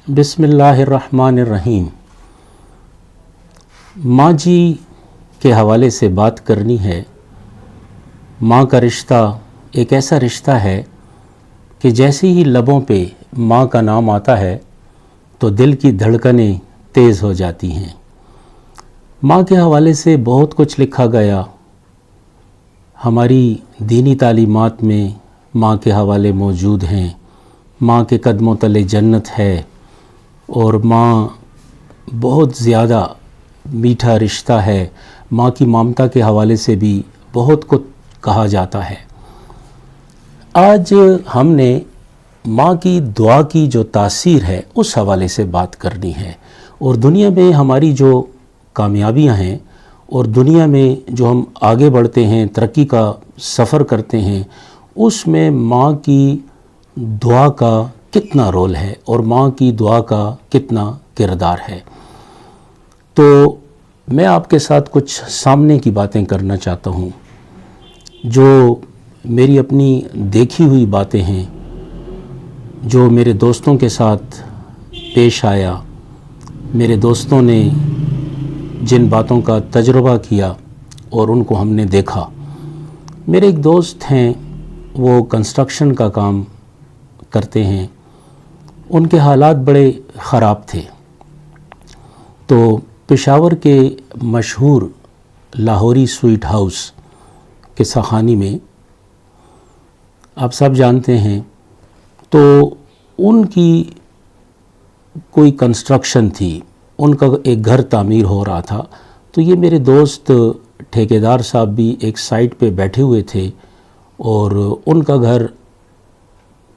بسم اللہ الرحمن الرحیم۔ ماں جی کے حوالے سے بات کرنی ہے۔ ماں کا رشتہ ایک ایسا رشتہ ہے کہ جیسے ہی لبوں پہ ماں کا نام آتا ہے تو دل کی دھڑکنیں تیز ہو جاتی ہیں۔ ماں کے حوالے سے بہت کچھ لکھا گیا۔ ہماری دینی تعلیمات میں ماں کے حوالے موجود ہیں۔ ماں کے قدموں تلے جنت ہے، اور ماں بہت زیادہ میٹھا رشتہ ہے۔ ماں کی ممتا کے حوالے سے بھی بہت کچھ کہا جاتا ہے۔ آج ہم نے ماں کی دعا کی جو تاثیر ہے اس حوالے سے بات کرنی ہے، اور دنیا میں ہماری جو کامیابیاں ہیں اور دنیا میں جو ہم آگے بڑھتے ہیں، ترقی کا سفر کرتے ہیں، اس میں ماں کی دعا کا کتنا رول ہے اور ماں کی دعا کا کتنا کردار ہے۔ تو میں آپ کے ساتھ کچھ سامنے کی باتیں کرنا چاہتا ہوں جو میری اپنی دیکھی ہوئی باتیں ہیں، جو میرے دوستوں کے ساتھ پیش آیا، میرے دوستوں نے جن باتوں کا تجربہ کیا اور ان کو ہم نے دیکھا۔ میرے ایک دوست ہیں، وہ کنسٹرکشن کا کام کرتے ہیں۔ ان کے حالات بڑے خراب تھے، تو پشاور کے مشہور لاہوری سویٹ ہاؤس قصہ خانی میں آپ سب جانتے ہیں، تو ان کی کوئی کنسٹرکشن تھی، ان کا ایک گھر تعمیر ہو رہا تھا۔ تو یہ میرے دوست ٹھیکیدار صاحب بھی ایک سائٹ پہ بیٹھے ہوئے تھے، اور ان کا گھر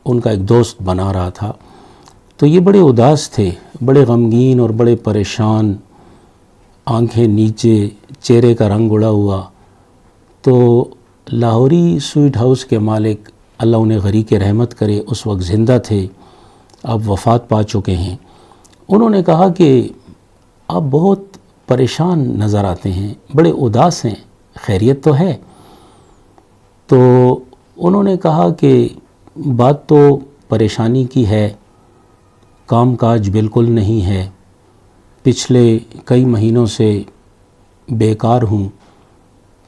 ان کا ایک دوست بنا رہا تھا۔ تو یہ بڑے اداس تھے، بڑے غمگین اور بڑے پریشان، آنکھیں نیچے، چہرے کا رنگ اڑا ہوا۔ تو لاہوری سویٹ ہاؤس کے مالک، اللہ انہیں غریق رحمت کرے، اس وقت زندہ تھے، اب وفات پا چکے ہیں۔ انہوں نے کہا کہ آپ بہت پریشان نظر آتے ہیں، بڑے اداس ہیں، خیریت تو ہے؟ تو انہوں نے کہا کہ بات تو پریشانی کی ہے، کام کاج بالکل نہیں ہے، پچھلے کئی مہینوں سے بیکار ہوں۔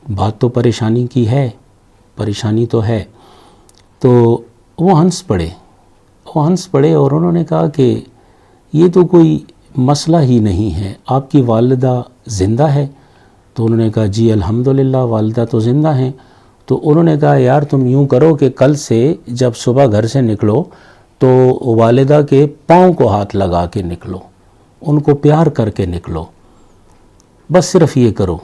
بات تو پریشانی کی ہے، پریشانی تو ہے۔ تو وہ ہنس پڑے اور انہوں نے کہا کہ یہ تو کوئی مسئلہ ہی نہیں ہے، آپ کی والدہ زندہ ہے؟ تو انہوں نے کہا جی الحمدللہ والدہ تو زندہ ہیں۔ تو انہوں نے کہا یار تم یوں کرو کہ کل سے جب صبح گھر سے نکلو تو والدہ کے پاؤں کو ہاتھ لگا کے نکلو، ان کو پیار کر کے نکلو، بس صرف یہ کرو،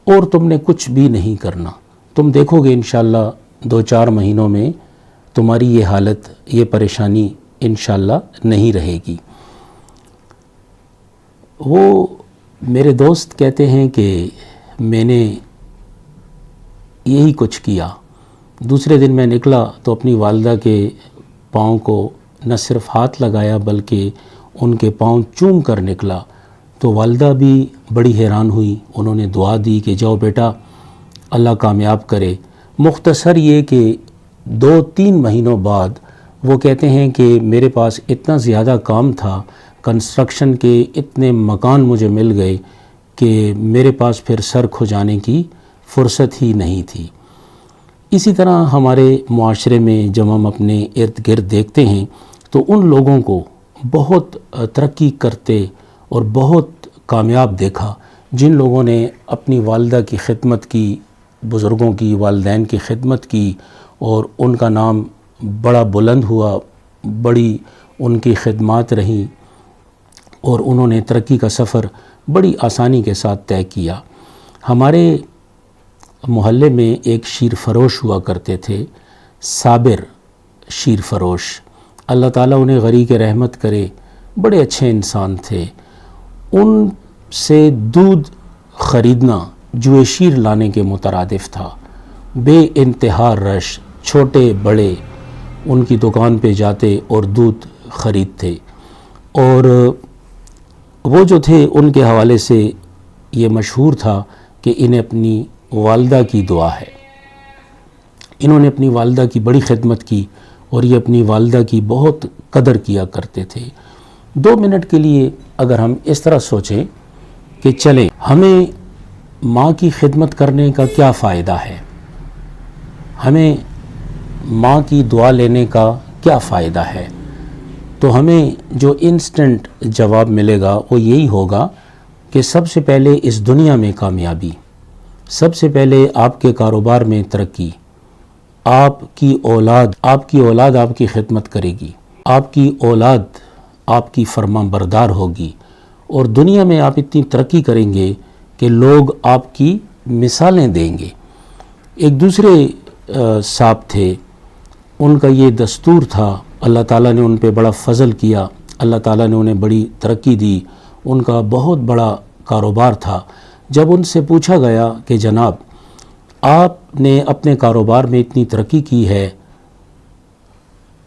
اور تم نے کچھ بھی نہیں کرنا۔ تم دیکھو گے انشاءاللہ 2-4 مہینوں میں تمہاری یہ حالت، یہ پریشانی انشاءاللہ نہیں رہے گی۔ وہ میرے دوست کہتے ہیں کہ میں نے یہی کچھ کیا۔ دوسرے دن میں نکلا تو اپنی والدہ کے پاؤں کو نہ صرف ہاتھ لگایا بلکہ ان کے پاؤں چوم کر نکلا۔ تو والدہ بھی بڑی حیران ہوئی، انہوں نے دعا دی کہ جاؤ بیٹا اللہ کامیاب کرے۔ مختصر یہ کہ 2-3 مہینوں بعد وہ کہتے ہیں کہ میرے پاس اتنا زیادہ کام تھا، کنسٹرکشن کے اتنے مکان مجھے مل گئے کہ میرے پاس پھر سر کھجانے کی فرصت ہی نہیں تھی۔ اسی طرح ہمارے معاشرے میں جب ہم اپنے ارد گرد دیکھتے ہیں تو ان لوگوں کو بہت ترقی کرتے اور بہت کامیاب دیکھا جن لوگوں نے اپنی والدہ کی خدمت کی، بزرگوں کی، والدین کی خدمت کی، اور ان کا نام بڑا بلند ہوا، بڑی ان کی خدمات رہیں، اور انہوں نے ترقی کا سفر بڑی آسانی کے ساتھ طے کیا۔ ہمارے محلے میں ایک شیر فروش ہوا کرتے تھے، صابر شیر فروش، اللہ تعالیٰ انہیں غریق رحمت کرے، بڑے اچھے انسان تھے۔ ان سے دودھ خریدنا جوئے شیر لانے کے مترادف تھا۔ بے انتہا رش، چھوٹے بڑے ان کی دکان پہ جاتے اور دودھ خریدتے، اور وہ جو تھے ان کے حوالے سے یہ مشہور تھا کہ انہیں اپنی والدہ کی دعا ہے۔ انہوں نے اپنی والدہ کی بڑی خدمت کی اور یہ اپنی والدہ کی بہت قدر کیا کرتے تھے۔ 2 منٹ کے لیے اگر ہم اس طرح سوچیں کہ چلیں ہمیں ماں کی خدمت کرنے کا کیا فائدہ ہے، ہمیں ماں کی دعا لینے کا کیا فائدہ ہے، تو ہمیں جو انسٹنٹ جواب ملے گا وہ یہی ہوگا کہ سب سے پہلے اس دنیا میں کامیابی، سب سے پہلے آپ کے کاروبار میں ترقی، آپ کی اولاد آپ کی خدمت کرے گی، آپ کی اولاد آپ کی فرما بردار ہوگی، اور دنیا میں آپ اتنی ترقی کریں گے کہ لوگ آپ کی مثالیں دیں گے۔ ایک دوسرے صاحب تھے، ان کا یہ دستور تھا، اللہ تعالیٰ نے ان پہ بڑا فضل کیا، اللہ تعالیٰ نے انہیں بڑی ترقی دی، ان کا بہت بڑا کاروبار تھا۔ جب ان سے پوچھا گیا کہ جناب آپ نے اپنے کاروبار میں اتنی ترقی کی ہے،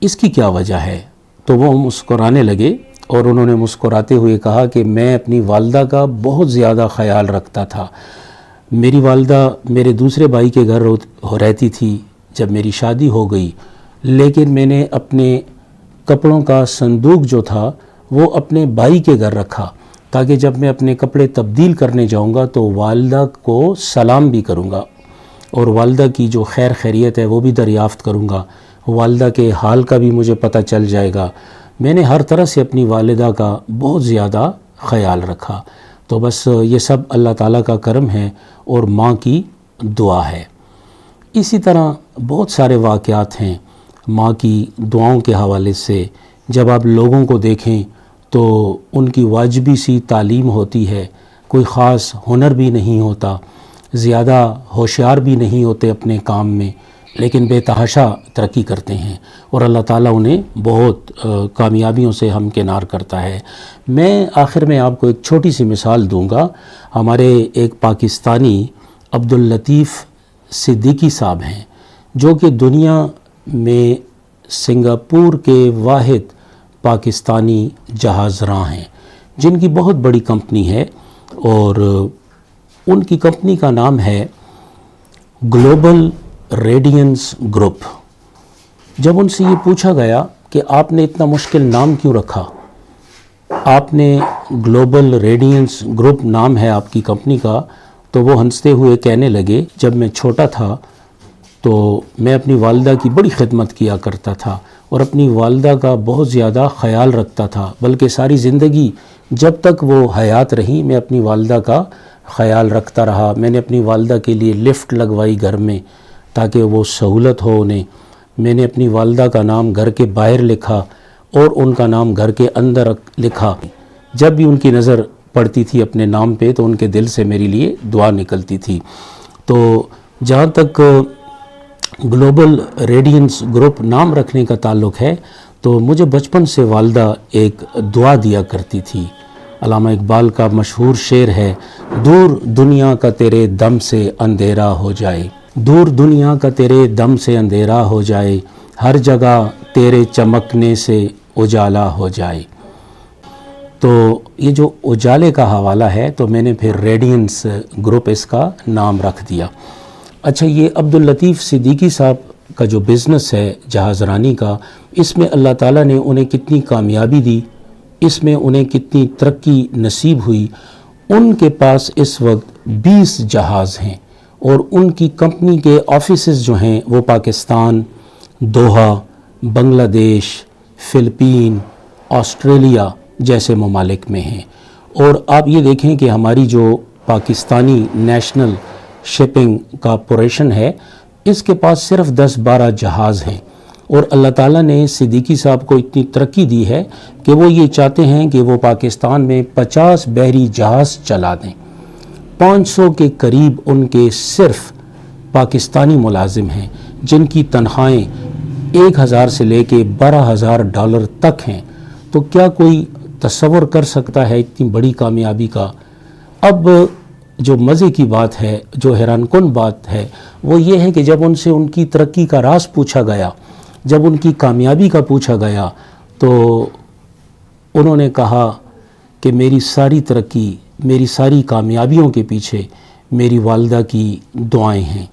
اس کی کیا وجہ ہے؟ تو وہ مسکرانے لگے اور انہوں نے مسکراتے ہوئے کہا کہ میں اپنی والدہ کا بہت زیادہ خیال رکھتا تھا۔ میری والدہ میرے دوسرے بھائی کے گھر رہتی تھی جب میری شادی ہو گئی، لیکن میں نے اپنے کپڑوں کا صندوق جو تھا وہ اپنے بھائی کے گھر رکھا تاکہ جب میں اپنے کپڑے تبدیل کرنے جاؤں گا تو والدہ کو سلام بھی کروں گا اور والدہ کی جو خیر خیریت ہے وہ بھی دریافت کروں گا، والدہ کے حال کا بھی مجھے پتہ چل جائے گا۔ میں نے ہر طرح سے اپنی والدہ کا بہت زیادہ خیال رکھا۔ تو بس یہ سب اللہ تعالیٰ کا کرم ہے اور ماں کی دعا ہے۔ اسی طرح بہت سارے واقعات ہیں ماں کی دعاؤں کے حوالے سے۔ جب آپ لوگوں کو دیکھیں تو ان کی واجبی سی تعلیم ہوتی ہے، کوئی خاص ہنر بھی نہیں ہوتا، زیادہ ہوشیار بھی نہیں ہوتے اپنے کام میں، لیکن بے تحاشا ترقی کرتے ہیں اور اللہ تعالیٰ انہیں بہت کامیابیوں سے ہمکنار کرتا ہے۔ میں آخر میں آپ کو ایک چھوٹی سی مثال دوں گا۔ ہمارے ایک پاکستانی عبداللطیف صدیقی صاحب ہیں جو کہ دنیا میں سنگاپور کے واحد پاکستانی جہاز راں ہیں، جن کی بہت بڑی کمپنی ہے اور ان کی کمپنی کا نام ہے گلوبل ریڈینس گروپ۔ جب ان سے یہ پوچھا گیا کہ آپ نے اتنا مشکل نام کیوں رکھا، آپ نے گلوبل ریڈینس گروپ نام ہے آپ کی کمپنی کا، تو وہ ہنستے ہوئے کہنے لگے جب میں چھوٹا تھا تو میں اپنی والدہ کی بڑی خدمت کیا کرتا تھا اور اپنی والدہ کا بہت زیادہ خیال رکھتا تھا، بلکہ ساری زندگی جب تک وہ حیات رہی میں اپنی والدہ کا خیال رکھتا رہا۔ میں نے اپنی والدہ کے لیے لفٹ لگوائی گھر میں تاکہ وہ سہولت ہو انہیں، میں نے اپنی والدہ کا نام گھر کے باہر لکھا اور ان کا نام گھر کے اندر لکھا۔ جب بھی ان کی نظر پڑتی تھی اپنے نام پہ تو ان کے دل سے میرے لیے دعا نکلتی تھی۔ تو جہاں تک گلوبل ریڈینس گروپ نام رکھنے کا تعلق ہے تو مجھے بچپن سے والدہ ایک دعا دیا کرتی تھی۔ علامہ اقبال کا مشہور شعر ہے، دور دنیا کا تیرے دم سے اندھیرا ہو جائے، دور دنیا کا تیرے دم سے اندھیرا ہو جائے، ہر جگہ تیرے چمکنے سے اجالا ہو جائے۔ تو یہ جو اجالے کا حوالہ ہے تو میں نے پھر ریڈینس گروپ اس کا نام رکھ دیا۔ اچھا، یہ عبداللطیف صدیقی صاحب کا جو بزنس ہے جہاز رانی کا، اس میں اللہ تعالیٰ نے انہیں کتنی کامیابی دی، اس میں انہیں کتنی ترقی نصیب ہوئی۔ ان کے پاس اس وقت 20 جہاز ہیں اور ان کی کمپنی کے آفیسز جو ہیں وہ پاکستان، دوحہ، بنگلہ دیش، فلپین، آسٹریلیا جیسے ممالک میں ہیں۔ اور آپ یہ دیکھیں کہ ہماری جو پاکستانی نیشنل شپنگ کارپوریشن ہے، اس کے پاس صرف 10-12 جہاز ہیں، اور اللہ تعالیٰ نے صدیقی صاحب کو اتنی ترقی دی ہے کہ وہ یہ چاہتے ہیں کہ وہ پاکستان میں 50 بحری جہاز چلا دیں۔ 500 کے قریب ان کے صرف پاکستانی ملازم ہیں جن کی تنخواہیں 1000 سے لے کے $12,000 تک ہیں۔ تو کیا کوئی تصور کر سکتا ہے اتنی بڑی کامیابی کا؟ اب جو مزے کی بات ہے، جو حیران کن بات ہے، وہ یہ ہے کہ جب ان سے ان کی ترقی کا راز پوچھا گیا، جب ان کی کامیابی کا پوچھا گیا تو انہوں نے کہا کہ میری ساری ترقی، میری ساری کامیابیوں کے پیچھے میری والدہ کی دعائیں ہیں۔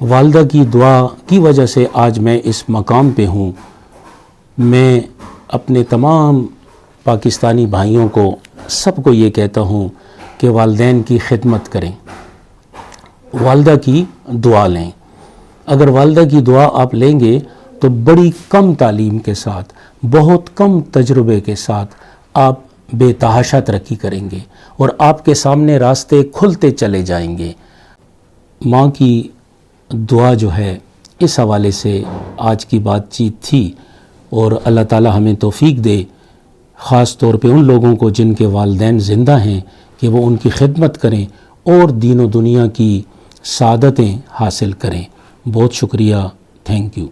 والدہ کی دعا کی وجہ سے آج میں اس مقام پہ ہوں۔ میں اپنے تمام پاکستانی بھائیوں کو سب کو یہ کہتا ہوں کہ والدین کی خدمت کریں، والدہ کی دعا لیں۔ اگر والدہ کی دعا آپ لیں گے تو بڑی کم تعلیم کے ساتھ، بہت کم تجربے کے ساتھ آپ بے تحاشا ترقی کریں گے اور آپ کے سامنے راستے کھلتے چلے جائیں گے۔ ماں کی دعا جو ہے، اس حوالے سے آج کی بات چیت تھی، اور اللہ تعالی ہمیں توفیق دے، خاص طور پہ ان لوگوں کو جن کے والدین زندہ ہیں، کہ وہ ان کی خدمت کریں اور دین و دنیا کی سعادتیں حاصل کریں۔ بہت شکریہ، تھینک یو۔